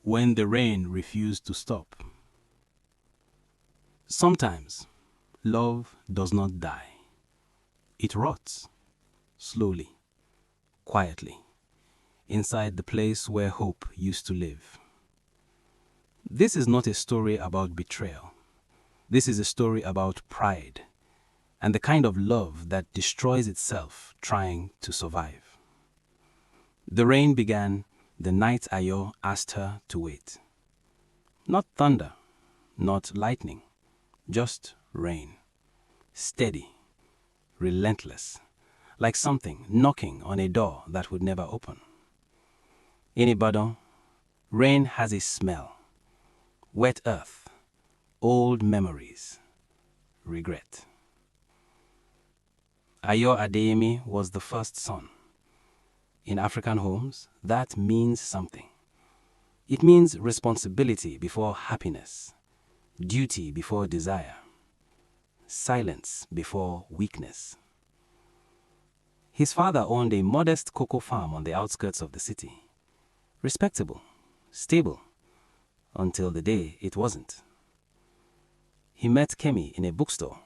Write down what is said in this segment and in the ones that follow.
when the rain refused to stop. Sometimes, love does not die. It rots, slowly, quietly, inside the place where hope used to live. This is not a story about betrayal. This is a story about pride and the kind of love that destroys itself trying to survive. The rain began the night Ayo asked her to wait. Not thunder, not lightning, just rain. Steady, relentless, like something knocking on a door that would never open. In Ibadan, rain has a smell. Wet earth, old memories, regret. Ayo Adeyemi was the first son. In African homes, that means something. It means responsibility before happiness, duty before desire, silence before weakness. His father owned a modest cocoa farm on the outskirts of the city. Respectable, stable, until the day it wasn't. He met Kemi in a bookstore.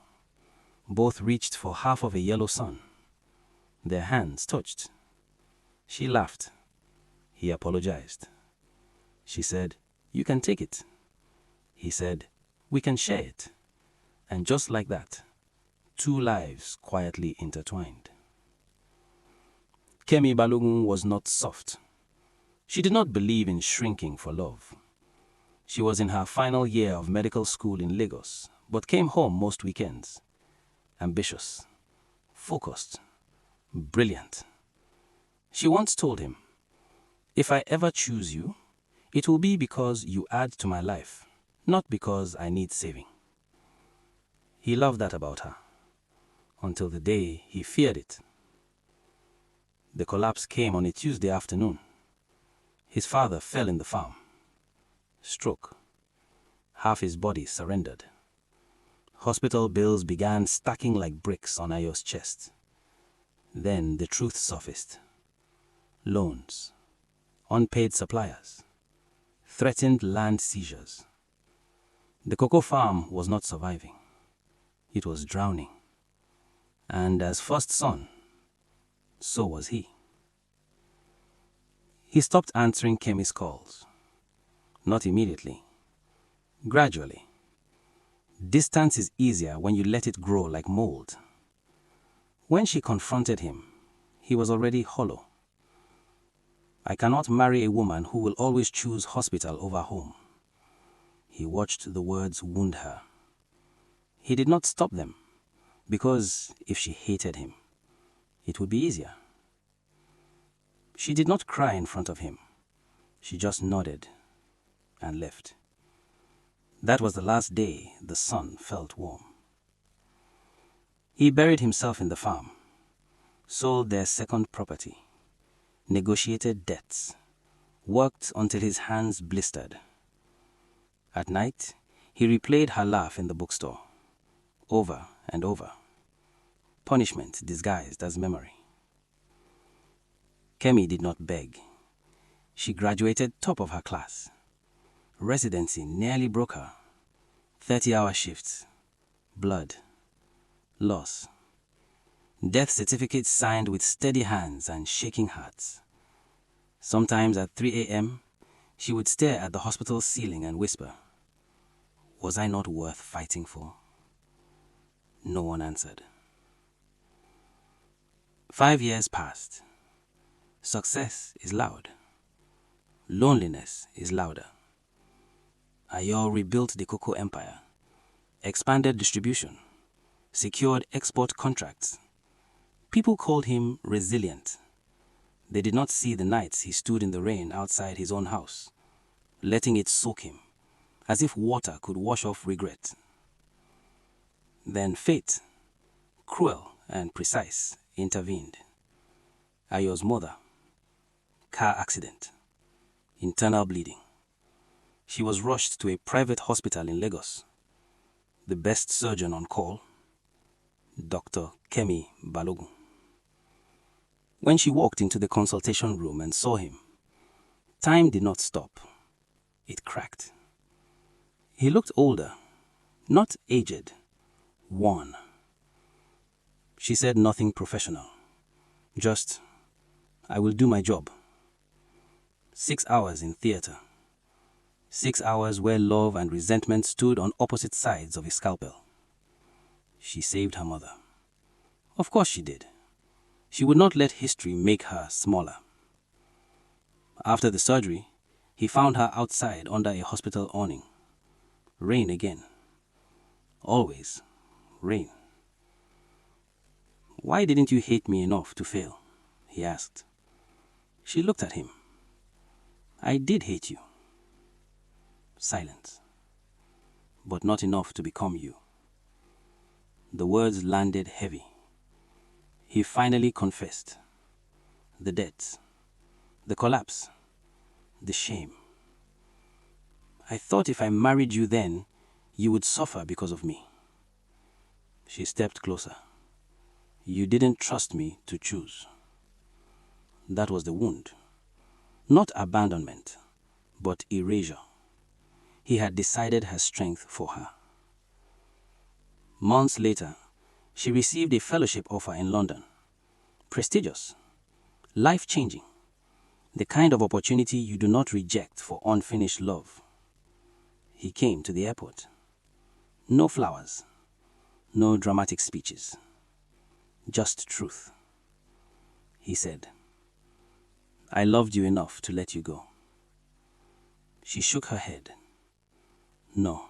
Both reached for half of a yellow sun. Their hands touched. She laughed. He apologized. She said, "You can take it." He said, "We can share it." And just like that, two lives quietly intertwined. Kemi Balogun was not soft. She did not believe in shrinking for love. She was in her final year of medical school in Lagos, but came home most weekends. Ambitious, focused, brilliant. She once told him, "If I ever choose you, it will be because you add to my life, not because I need saving." He loved that about her, until the day he feared it. The collapse came on a Tuesday afternoon. His father fell in the farm. Stroke. Half his body surrendered. Hospital bills began stacking like bricks on Ayo's chest. Then the truth surfaced. Loans, unpaid suppliers, threatened land seizures. The cocoa farm was not surviving. It was drowning. And as first son, so was he. He stopped answering Kemi's calls. Not immediately. Gradually. Distance is easier when you let it grow like mold. When she confronted him, he was already hollow. "I cannot marry a woman who will always choose hospital over home." He watched the words wound her. He did not stop them, because if she hated him, it would be easier. She did not cry in front of him. She just nodded and left. That was the last day the sun felt warm. He buried himself in the farm, sold their second property, negotiated debts, worked until his hands blistered. At night, he replayed her laugh in the bookstore, over and over. Punishment disguised as memory. Kemi did not beg. She graduated top of her class. Residency nearly broke her. 30-hour shifts. Blood. Loss. Death certificates signed with steady hands and shaking hearts. Sometimes at 3 a.m., she would stare at the hospital ceiling and whisper, "Was I not worth fighting for?" No one answered. 5 years passed. Success is loud. Loneliness is louder. Ayo rebuilt the cocoa empire, expanded distribution, secured export contracts. People called him resilient. They did not see the nights he stood in the rain outside his own house, letting it soak him, as if water could wash off regret. Then fate, cruel and precise, intervened. Ayo's mother. Car accident. Internal bleeding. She was rushed to a private hospital in Lagos. The best surgeon on call, Dr. Kemi Balogun. When she walked into the consultation room and saw him, time did not stop. It cracked. He looked older, not aged, worn. She said nothing professional. Just, I will do my job. 6 hours in theater. 6 hours where love and resentment stood on opposite sides of a scalpel. She saved her mother. Of course she did. She would not let history make her smaller. After the surgery, he found her outside under a hospital awning. Rain again. Always rain. Why didn't you hate me enough to fail? He asked. She looked at him. I did hate you. Silence. But not enough to become you. The words landed heavy. He finally confessed. The debts, the collapse, the shame. I thought if I married you then, you would suffer because of me. She stepped closer. You didn't trust me to choose. That was the wound. Not abandonment, but erasure. He had decided her strength for her. Months later, she received a fellowship offer in London. Prestigious, life-changing, the kind of opportunity you do not reject for unfinished love. He came to the airport. No flowers, no dramatic speeches, just truth. He said, I loved you enough to let you go. She shook her head. No,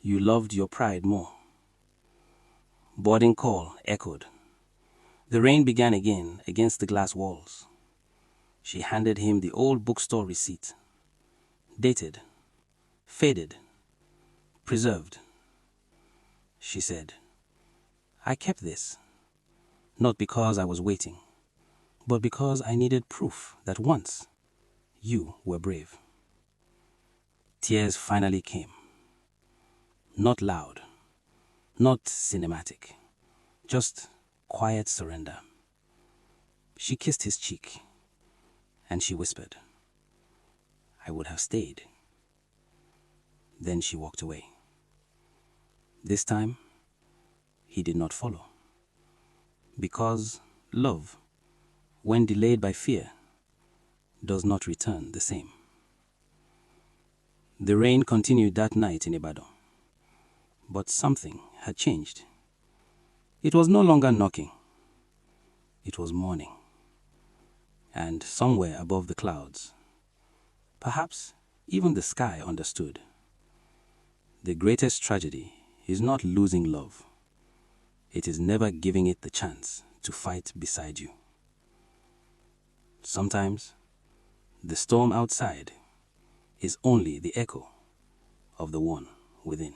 you loved your pride more. Boarding call echoed. The rain began again against the glass walls. She handed him the old bookstore receipt. Dated, faded, preserved. She said, I kept this, not because I was waiting, but because I needed proof that once you were brave. Tears finally came. Not loud, not cinematic, just quiet surrender. She kissed his cheek, and she whispered, I would have stayed. Then she walked away. This time, he did not follow. Because love, when delayed by fear, does not return the same. The rain continued that night in Ibadan. But something had changed. It was no longer knocking. It was morning. And somewhere above the clouds, perhaps even the sky understood. The greatest tragedy is not losing love. It is never giving it the chance to fight beside you. Sometimes, the storm outside is only the echo of the one within.